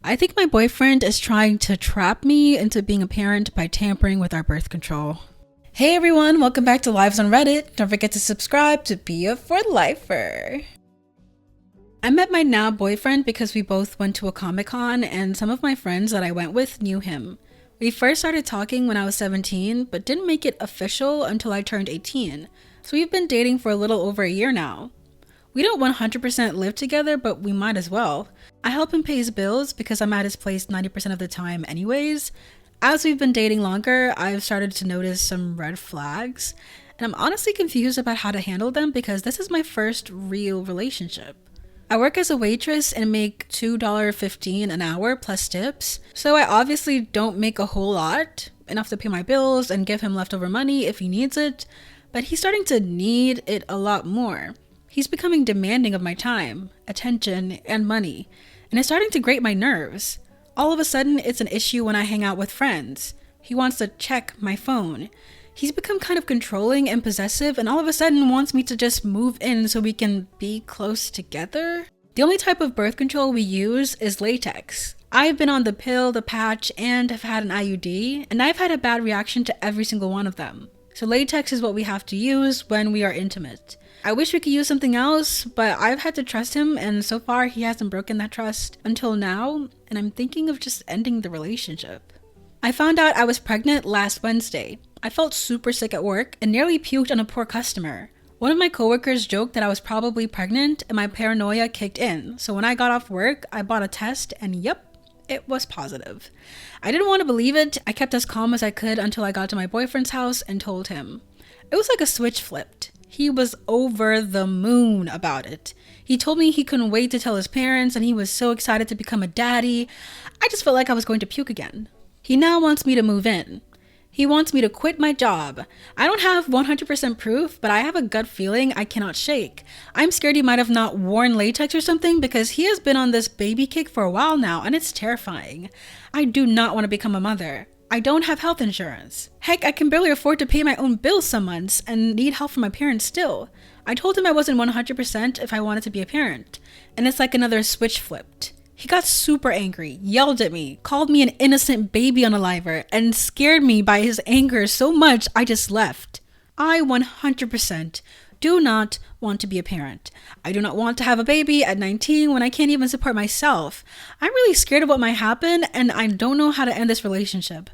I think my boyfriend is trying to trap me into being a parent by tampering with our birth control. Hey everyone, welcome back to Lives on Reddit. Don't forget to subscribe to be a for lifer. I met my now boyfriend because we both went to a Comic-Con and some of my friends that I went with knew him. We first started talking when I was 17, but didn't make it official until I turned 18. So we've been dating for a little over a year now. We don't 100% live together, but we might as well. I help him pay his bills because I'm at his place 90% of the time anyways. As we've been dating longer, I've started to notice some red flags, and I'm honestly confused about how to handle them because this is my first real relationship. I work as a waitress and make $2.15 an hour plus tips, so I obviously don't make a whole lot, enough to pay my bills and give him leftover money if he needs it, but he's starting to need it a lot more. He's becoming demanding of my time, attention, and money, and it's starting to grate my nerves. All of a sudden, it's an issue when I hang out with friends. He wants to check my phone. He's become kind of controlling and possessive, and all of a sudden wants me to just move in so we can be close together. The only type of birth control we use is latex. I've been on the pill, the patch, and have had an IUD, and I've had a bad reaction to every single one of them. So latex is what we have to use when we are intimate. I wish we could use something else, but I've had to trust him, and so far he hasn't broken that trust until now, and I'm thinking of just ending the relationship. I found out I was pregnant last Wednesday. I felt super sick at work and nearly puked on a poor customer. One of my coworkers joked that I was probably pregnant, and my paranoia kicked in, so when I got off work, I bought a test, and yep, it was positive. I didn't want to believe it. I kept as calm as I could until I got to my boyfriend's house and told him. It was like a switch flipped. He was over the moon about it. He told me he couldn't wait to tell his parents and he was so excited to become a daddy. I just felt like I was going to puke again. He now wants me to move in. He wants me to quit my job. I don't have 100% proof, but I have a gut feeling I cannot shake. I'm scared he might have not worn latex or something because he has been on this baby kick for a while now and it's terrifying. I do not want to become a mother. I don't have health insurance. Heck, I can barely afford to pay my own bills some months and need help from my parents still. I told him I wasn't 100% if I wanted to be a parent, and it's like another switch flipped. He got super angry, yelled at me, called me an innocent baby unaliver, and scared me by his anger so much I just left. I 100% do not want to be a parent. I do not want to have a baby at 19 when I can't even support myself. I'm really scared of what might happen and I don't know how to end this relationship.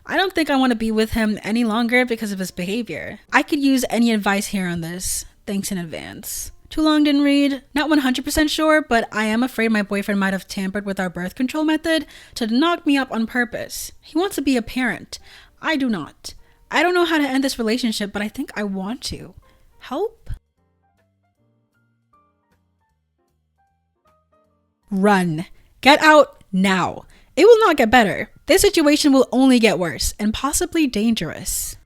I don't think I want to be with him any longer because of his behavior. I could use any advice here on this. Thanks in advance. Too long didn't read. Not 100% sure, but I am afraid my boyfriend might have tampered with our birth control method to knock me up on purpose. He wants to be a parent. I do not. I don't know how to end this relationship, but I think I want to. Help? Run. Get out now. It will not get better. This situation will only get worse and possibly dangerous.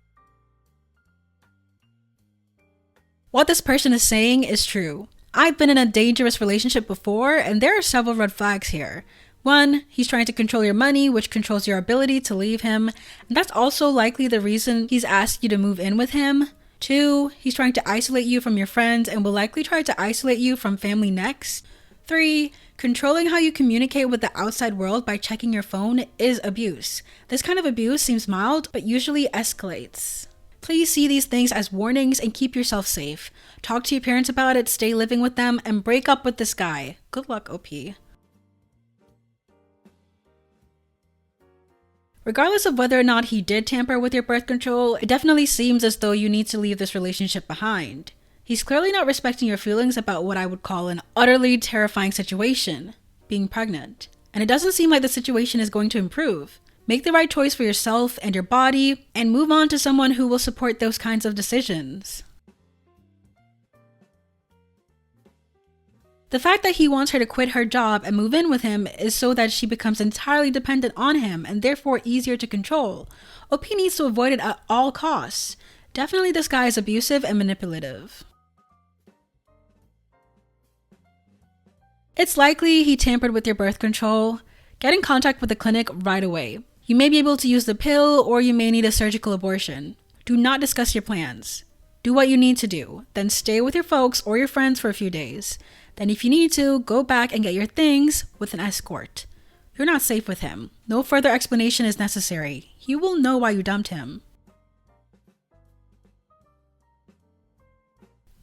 What this person is saying is true. I've been in a dangerous relationship before and there are several red flags here. 1, he's trying to control your money, which controls your ability to leave him. And that's also likely the reason he's asked you to move in with him. 2, he's trying to isolate you from your friends and will likely try to isolate you from family next. 3, controlling how you communicate with the outside world by checking your phone is abuse. This kind of abuse seems mild, but usually escalates. Please see these things as warnings and keep yourself safe. Talk to your parents about it, stay living with them, and break up with this guy. Good luck, OP. Regardless of whether or not he did tamper with your birth control, it definitely seems as though you need to leave this relationship behind. He's clearly not respecting your feelings about what I would call an utterly terrifying situation, being pregnant. And it doesn't seem like the situation is going to improve. Make the right choice for yourself and your body, and move on to someone who will support those kinds of decisions. The fact that he wants her to quit her job and move in with him is so that she becomes entirely dependent on him and therefore easier to control. OP needs to avoid it at all costs. Definitely this guy is abusive and manipulative. It's likely he tampered with your birth control. Get in contact with the clinic right away. You may be able to use the pill or you may need a surgical abortion. Do not discuss your plans. Do what you need to do, then stay with your folks or your friends for a few days. Then if you need to, go back and get your things with an escort. You're not safe with him. No further explanation is necessary. He will know why you dumped him.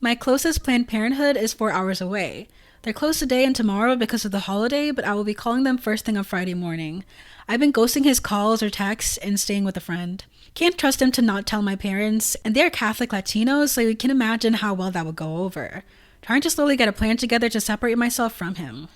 My closest Planned Parenthood is 4 hours away. They're closed today and tomorrow because of the holiday, but I will be calling them first thing on Friday morning. I've been ghosting his calls or texts and staying with a friend. Can't trust him to not tell my parents, and they're Catholic Latinos, so you can imagine how well that would go over. Trying to slowly get a plan together to separate myself from him.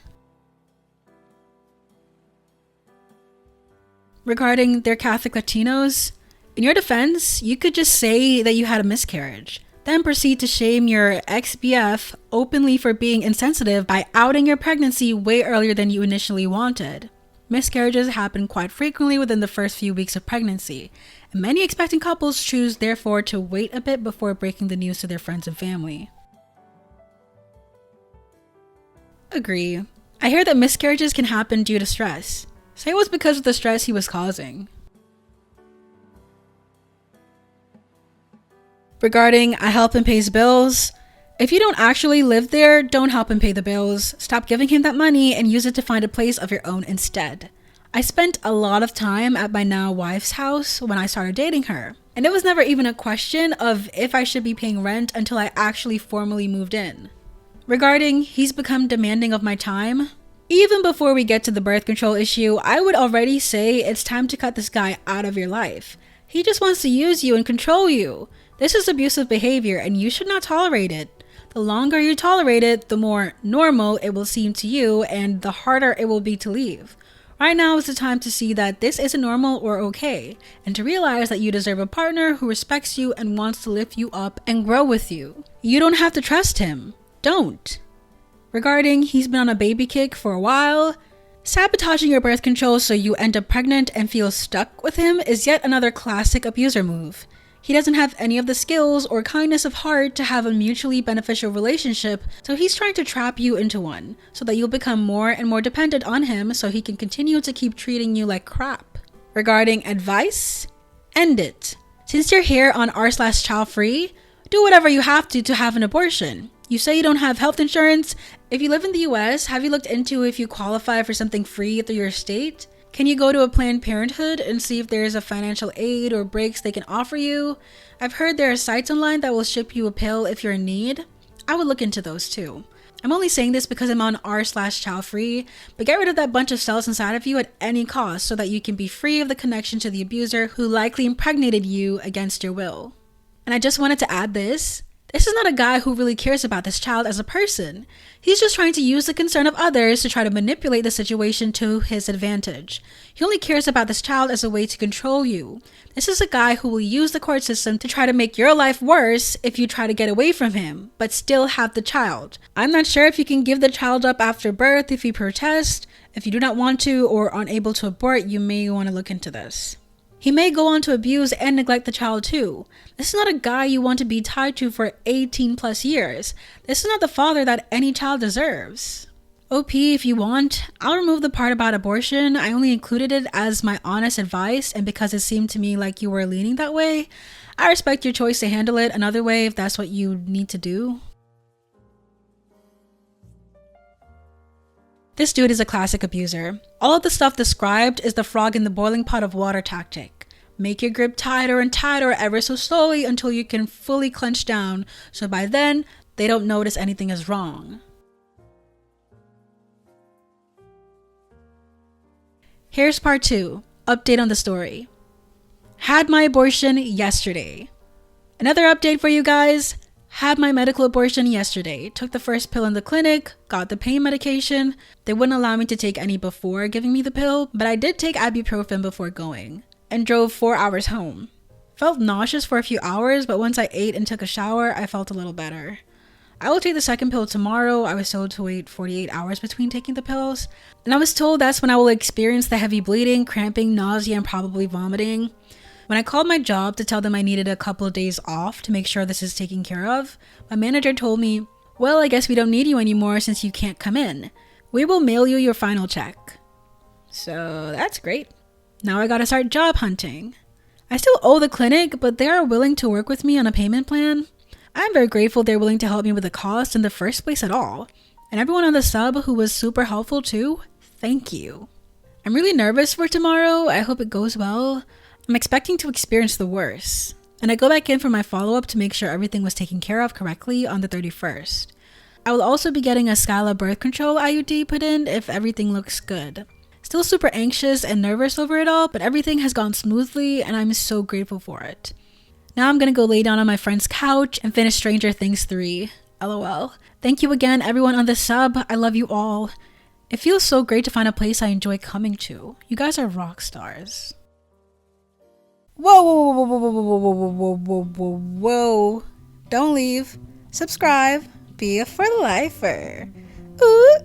Regarding their Catholic Latinos, in your defense, you could just say that you had a miscarriage. Then proceed to shame your ex-BF openly for being insensitive by outing your pregnancy way earlier than you initially wanted. Miscarriages happen quite frequently within the first few weeks of pregnancy, and many expecting couples choose therefore to wait a bit before breaking the news to their friends and family. Agree. I hear that miscarriages can happen due to stress. Say it was because of the stress he was causing. Regarding I help him pay his bills, if you don't actually live there, don't help him pay the bills. Stop giving him that money and use it to find a place of your own instead. I spent a lot of time at my now wife's house when I started dating her, and it was never even a question of if I should be paying rent until I actually formally moved in. Regarding he's become demanding of my time, even before we get to the birth control issue, I would already say it's time to cut this guy out of your life. He just wants to use you and control you. This is abusive behavior and you should not tolerate it. The longer you tolerate it, the more normal it will seem to you and the harder it will be to leave. Right now is the time to see that this isn't normal or okay, and to realize that you deserve a partner who respects you and wants to lift you up and grow with you. You don't have to trust him. Don't. Regarding he's been on a baby kick for a while, sabotaging your birth control so you end up pregnant and feel stuck with him is yet another classic abuser move. He doesn't have any of the skills or kindness of heart to have a mutually beneficial relationship, so he's trying to trap you into one, so that you'll become more and more dependent on him so he can continue to keep treating you like crap. Regarding advice, end it. Since you're here on r/childfree, do whatever you have to have an abortion. You say you don't have health insurance. If you live in the US, have you looked into if you qualify for something free through your state? Can you go to a Planned Parenthood and see if there's a financial aid or breaks they can offer you? I've heard there are sites online that will ship you a pill if you're in need. I would look into those too. I'm only saying this because I'm on r/childfree, but get rid of that bunch of cells inside of you at any cost so that you can be free of the connection to the abuser who likely impregnated you against your will. And I just wanted to add this. This is not a guy who really cares about this child as a person. He's just trying to use the concern of others to try to manipulate the situation to his advantage. He only cares about this child as a way to control you. This is a guy who will use the court system to try to make your life worse if you try to get away from him, but still have the child. I'm not sure if you can give the child up after birth if you protest. If you do not want to or are unable to abort, you may want to look into this. He may go on to abuse and neglect the child too. This is not a guy you want to be tied to for 18 plus years. This is not the father that any child deserves. OP, if you want, I'll remove the part about abortion. I only included it as my honest advice, and because it seemed to me like you were leaning that way, I respect your choice to handle it another way if that's what you need to do. This dude is a classic abuser. All of the stuff described is the frog in the boiling pot of water tactic. Make your grip tighter and tighter ever so slowly until you can fully clench down, so by then, they don't notice anything is wrong. Here's part 2. Update on the story. Had my abortion yesterday. Another update for you guys. Had my medical abortion yesterday. Took the first pill in the clinic, got the pain medication. They wouldn't allow me to take any before giving me the pill, but I did take ibuprofen before going, and drove 4 hours home. Felt nauseous for a few hours, but once I ate and took a shower, I felt a little better. I will take the second pill tomorrow. I was told to wait 48 hours between taking the pills, and I was told that's when I will experience the heavy bleeding, cramping, nausea, and probably vomiting. When I called my job to tell them I needed a couple of days off to make sure this is taken care of, my manager told me, well, I guess we don't need you anymore since you can't come in. We will mail you your final check. So that's great. Now I gotta start job hunting. I still owe the clinic, but they are willing to work with me on a payment plan. I'm very grateful they're willing to help me with the cost in the first place at all. And everyone on the sub who was super helpful too, thank you. I'm really nervous for tomorrow. I hope it goes well. I'm expecting to experience the worst. And I go back in for my follow-up to make sure everything was taken care of correctly on the 31st. I will also be getting a Skyla birth control IUD put in if everything looks good. Still super anxious and nervous over it all, but everything has gone smoothly and I'm so grateful for it. Now I'm gonna go lay down on my friend's couch and finish Stranger Things 3. LOL. Thank you again everyone on the sub. I love you all. It feels so great to find a place I enjoy coming to. You guys are rock stars. Whoa, whoa, whoa, whoa, whoa, whoa, whoa, whoa, whoa, whoa, whoa. Don't leave. Subscribe. Be a for lifer. Ooh,